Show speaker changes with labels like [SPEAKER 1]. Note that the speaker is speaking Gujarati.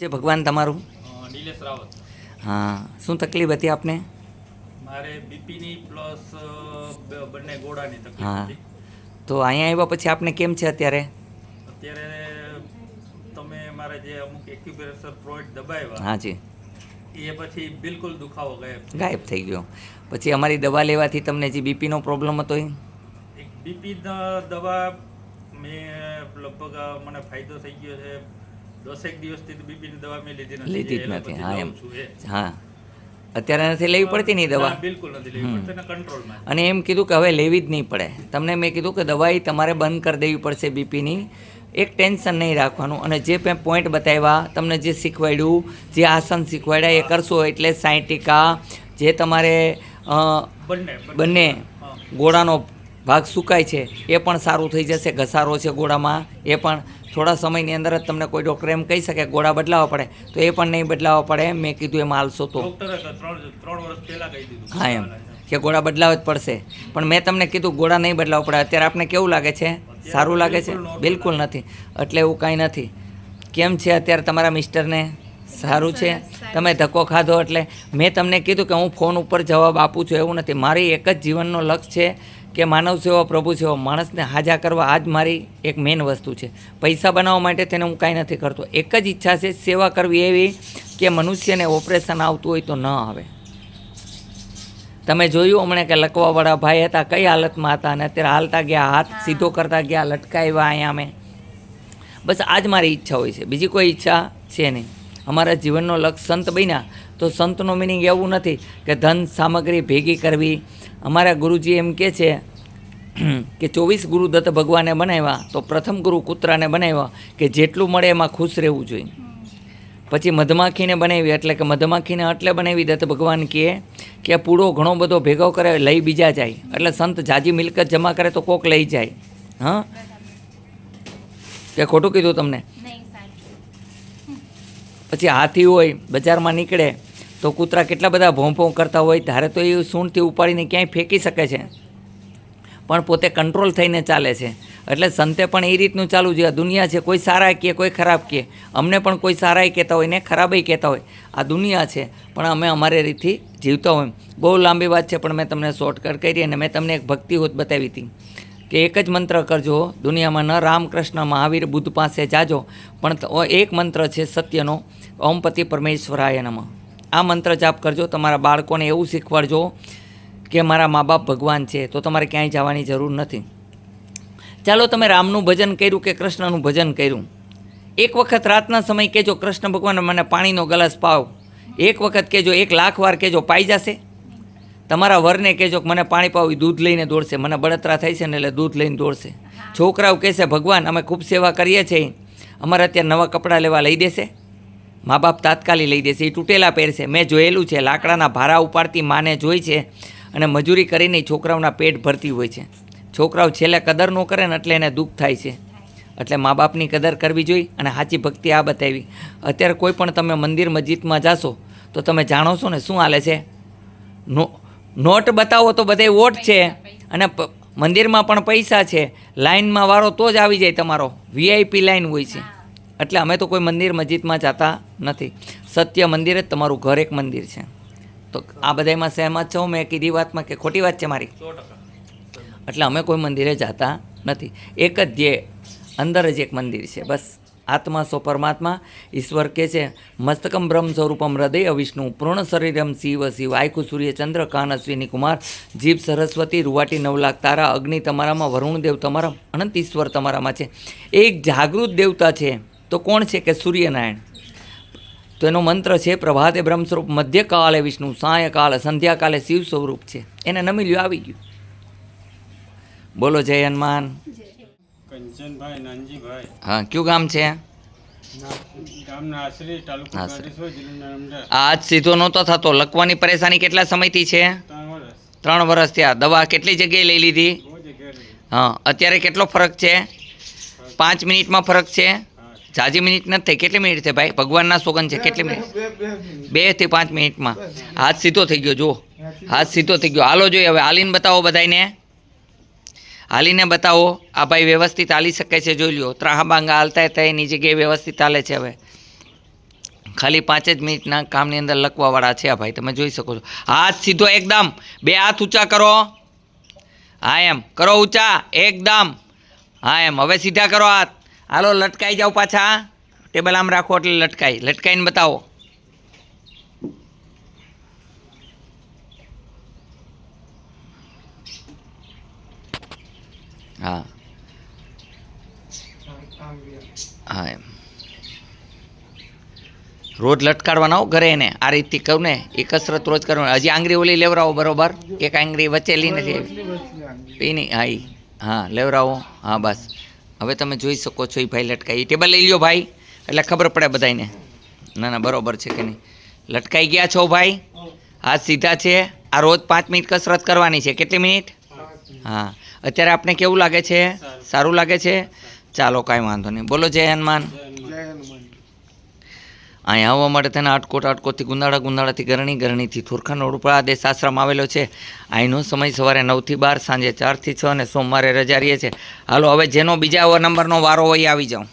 [SPEAKER 1] જે ભગવાન તમારું
[SPEAKER 2] નિલેશ રાવત.
[SPEAKER 1] હા શું તકલીફ હતી આપને?
[SPEAKER 2] મારે બીપીની પ્લસ બંને ગોળાની તકલીફ
[SPEAKER 1] હા
[SPEAKER 2] હતી.
[SPEAKER 1] તો અહીંયા આવ્યા પછી આપને કેમ છે અત્યારે?
[SPEAKER 2] અત્યારે તમે મારા જે અમુક એક્યુપ્રેશર પોઈન્ટ દબાવ્યા
[SPEAKER 1] હાજી
[SPEAKER 2] એ પછી બિલકુલ દુખાવો
[SPEAKER 1] ગાયબ થઈ ગયો. પછી અમારી દવા લેવાથી તમને જે બીપીનો પ્રોબ્લેમ હતો એ
[SPEAKER 2] એક બીપી દવા મેં લગભગ મને ફાયદો થઈ ગયો છે. 10 દિવસથી બીપીની દવા મેં
[SPEAKER 1] લીધી જ નથી. હા એમ
[SPEAKER 2] છું
[SPEAKER 1] હા અત્યારે નથી લેવી પડતી નહીં દવા?
[SPEAKER 2] બિલકુલ નથી લેવી પડતી ને કંટ્રોલમાં.
[SPEAKER 1] અને એમ કીધું કે હવે લેવી જ નહીં પડે. તમને મેં કીધું કે દવાઈ તમારે બંધ કરી દેવી પડશે બીપીની. એક ટેન્શન નહીં રાખવાનું. અને જે મેં પોઈન્ટ બતાવ્યા તમને જે શીખવાડ્યું, જે આસન શીખવાડ્યા એ કરશો એટલે 60% જે તમારે બંને ગોળાનો ભાગ સુકાય છે એ પણ સારું થઈ જશે. ઘસારો છે ગોળામાં એ પણ થોડા સમયની અંદર જ તમને કોઈ ડૉક્ટર એમ કહી શકે ગોળા બદલાવવા પડે તો એ પણ નહીં બદલાવવા પડે. મેં કીધું એમાં હાલશો તો હા એમ કે ગોળા બદલાવ જ પડશે. પણ મેં તમને કીધું ગોળા નહીં બદલાવવા પડે. અત્યારે આપને કેવું લાગે છે? સારું લાગે છે? બિલકુલ નથી. એટલે એવું કાંઈ નથી. કેમ છે અત્યારે તમારા મિસ્ટરને? સારું છે? તમે ધક્કો ખાધો એટલે મેં તમને કીધું કે હું ફોન ઉપર જવાબ આપું છું એવું નથી. મારી એક જ જીવનનો લક્ષ્ય છે કે માનવ સેવા પ્રભુ સેવા, માણસને હાજા કરવા. આ જ મારી એક મેઇન વસ્તુ છે. પૈસા બનાવવા માટે તેને હું કાંઈ નથી કરતો. એક જ ઈચ્છા છે સેવા કરવી એવી કે મનુષ્યને ઓપરેશન આવતું હોય તો ન આવે. તમે જોયું હમણાં કે લકવાવાળા ભાઈ હતા કઈ હાલતમાં હતા અને અત્યારે હાલતા ગયા, હાથ સીધો કરતા ગયા, લટકાવ્યા અહીંયા અમે. બસ આ જ મારી ઈચ્છા હોય છે, બીજી કોઈ ઈચ્છા છે નહીં. અમારા જીવનનો લક્ષ્ય સંત બન્યા તો સંતનો મિનિંગ એવું નથી કે ધન સામગ્રી ભેગી કરવી. અમારા ગુરુજી એમ કહે છે કે 24 ગુરુદત્ત ભગવાને બનાવ્યા તો પ્રથમ ગુરુ કૂતરાને બનાવ્યા કે જેટલું મળે એમાં ખુશ રહેવું જોઈએ. પછી મધમાખીને બનાવી એટલે કે મધમાખીને એટલે બનાવી દત્ત ભગવાન કે પૂળો ઘણો બધો ભેગો કરે લઈ બીજા જાય. એટલે સંત જાજી મિલકત જમા કરે તો કોક લઈ જાય. હા કે ખોટું કીધું તમને? પછી હાથી હોય બજારમાં નીકળે તો કૂતરા કેટલા બધા ભોંભોં કરતા હોય, ધારે તો એ સૂંઢથી ઉપાડીને ક્યાંય ફેંકી શકે છે પણ પોતે કંટ્રોલ થઈને ચાલે છે. એટલે સંતે પણ એ રીતનું ચાલવું જોઈએ. દુનિયા છે, કોઈ સારા કહે કોઈ ખરાબ કહે. અમને પણ કોઈ સારાય કહેતા હોય ને ખરાબય કહેતા હોય. આ દુનિયા છે પણ અમે અમારી રીતથી જીવતા હોય. બહુ લાંબી વાત છે પણ મેં તમને શોર્ટકટ કરી અને મેં તમને એક ભક્તિ હોત બતાવી હતી કે એક જ મંત્ર કરજો દુનિયામાં, ન રામકૃષ્ણ મહાવીર બુદ્ધ પાસે જાજો પણ એક મંત્ર છે સત્યનો, ઓમ પતિ પરમેશ્વરાય નમઃ. આ મંત્ર જાપ કરજો. તમારા બાળકોને એવું શીખવાડજો કે મારા મા બાપ ભગવાન છે તો તમારે ક્યાંય જવાની જરૂર નથી. ચાલો તમે રામનું ભજન કર્યું કે કૃષ્ણનું ભજન કર્યું, એક વખત રાતના સમય કહેજો કૃષ્ણ ભગવાન મને પાણીનો ગ્લાસ પાવ. એક વખત કહેજો, 1,00,000 વાર કહેજો, પાઈ જશે. તમારા વરને કહેજો કે મને પાણી પાવ, દૂધ લઈને દોડશે. મને બળતરા થાય છે ને એટલે દૂધ લઈને દોડશે. છોકરાઓ કહેશે ભગવાન અમે ખૂબ સેવા કરીએ છીએ, અમારે અત્યારે નવા કપડાં લેવા લઈ દેશે. મા બાપ તાત્કાલિક લઈ દેશે. એ તૂટેલા પહેરશે. મેં જોયેલું છે, લાકડાના ભારા ઉપાડતી માને જોઈ છે અને મજૂરી કરીને છોકરાઓના પેટ ભરતી હોય છે. છોકરાઓ છેલ્લે કદર ન કરે ને એટલે એને દુઃખ થાય છે. એટલે મા બાપની કદર કરવી જોઈએ અને સાચી ભક્તિ આ બતાવી. અત્યારે કોઈ પણ તમે મંદિર મસ્જિદમાં જાશો તો તમે જાણો છો ને શું હાલે છે? નોટ બતાવો તો બધે વોટ છે અને મંદિરમાં પણ પૈસા છે. લાઇનમાં વારો તો જ આવી જાય તમારો, VIP લાઇન હોય છે. એટલે અમે તો કોઈ મંદિર મસ્જિદમાં જતા નથી. સત્ય મંદિર જ તમારું ઘર એક મંદિર છે. તો આ બધામાં સહેમત છો મેં કીધી વાતમાં કે ખોટી વાત છે મારી?
[SPEAKER 2] 100%.
[SPEAKER 1] એટલે અમે કોઈ મંદિરે જતા નથી. એક જ ધ્યેય, અંદર જ એક મંદિર છે બસ. આત્મા સો પરમાત્મા. ઈશ્વર કહે છે મસ્તકમ બ્રહ્મ સ્વરૂપમ હૃદય વિષ્ણુ પૂર્ણ શરીરમ શિવ શિવ આયખું સૂર્ય ચંદ્ર કાન અશ્વિની કુમાર જીભ સરસ્વતી રૂવાટી 9 લાખ તારા અગ્નિ તમારામાં, વરુણ દેવ તમારા, અનંત ઈશ્વર તમારામાં છે. એક જાગૃત દેવતા છે તો કોણ છે કે સૂર્યનારાયણ. તો એનો મંત્ર છે પ્રભાતે બ્રહ્મ સ્વરૂપ, મધ્યકાલે વિષ્ણુ, સાયકાલે સંધ્યાકાલે શિવ સ્વરૂપ છે. એને નમી લ્યો, આવી ગયું. બોલો જય હનુમાન.
[SPEAKER 3] કંચનભાઈ નાનજીભાઈ,
[SPEAKER 1] હા કયું ગામ છે?
[SPEAKER 3] ગામના આશરી, તાલુકો
[SPEAKER 1] આશરી.
[SPEAKER 3] ગાંધીનગર, જિલ્લો અમદાવાદ.
[SPEAKER 1] આજ સીધો નહોતો થતો. લખવાની પરેશાની કેટલા સમયથી છે?
[SPEAKER 3] 3 વર્ષ.
[SPEAKER 1] 3 વર્ષ થયા. દવા કેટલી જગ્યાએ લઈ લીધી?
[SPEAKER 3] બહુ જગ્યાએ રહી.
[SPEAKER 1] હા અત્યારે કેટલો ફરક છે? 5 મિનિટમાં ફરક છે? જાજી મિનિટ નથી થઈ. કેટલી મિનિટ થઈ ભાઈ? ભગવાનના સોગન છે. કેટલી મિનિટ? 2 થી 5 મિનિટમાં હાથ સીધો થઈ ગયો. જો હાથ સીધો થઈ ગયો. હાલો જોઈએ હવે. હાલીને બતાવો બધાને. હાલીને બતાવો. આ ભાઈ વ્યવસ્થિત હાલી શકે છે, જોઈ લ્યો. ત્રાહા બાંગા હાલતા હતા એની જગ્યાએ વ્યવસ્થિત હાલે છે. હવે ખાલી 5 જ મિનિટના કામની અંદર લખવાવાળા છે આ ભાઈ, તમે જોઈ શકો છો. હાથ સીધો એકદમ, 2 હાથ ઊંચા કરો. હા એમ કરો, ઊંચા એકદમ. હા એમ, હવે સીધા કરો હાથ. હાલો લટકાઈ જાઓ પાછા, ટેબલ આમ રાખો એટલે લટકાઈને બતાવો. હા હા એમ રોજ લટકાડવાના હો ઘરે એને, આ રીતથી કહું ને એ કસરત રોજ કરવાની. હજી આંગળી ઓલી લેવરાવો બરોબર, એક આંગળી વચ્ચેલી નથી એ નહીં. હા ઈ હા લેવરાવો. હા બસ, હવે તમે જોઈ શકો છો એ ભાઈ લટકાઈ. ટેબલ લઈ લ્યો ભાઈ, એટલે ખબર પડે બધાને. ના ના બરોબર છે કે નહીં. લટકાઈ ગયા છો ભાઈ, હાથ સીધા છે. આ રોજ 5 મિનિટ કસરત કરવાની છે. કેટલી મિનિટ? હા. અત્યારે આપણે કેવું લાગે છે? સારું લાગે છે? ચાલો કાંઈ વાંધો નહીં. બોલો જય હનુમાન. અહીંયા આવવા માટે તેના આટકોટથી ગુંદાળાથી ગરણીથી થોરખાનો રોડ ઉપર આદેશ આશ્રમ આવેલો છે. અહીંનો સમય સવારે 9 થી 12, સાંજે 4 થી 6 અને સોમવારે રજા રહીએ છે. હાલો હવે જેનો બીજા નંબરનો વારો હોય આવી જાઓ.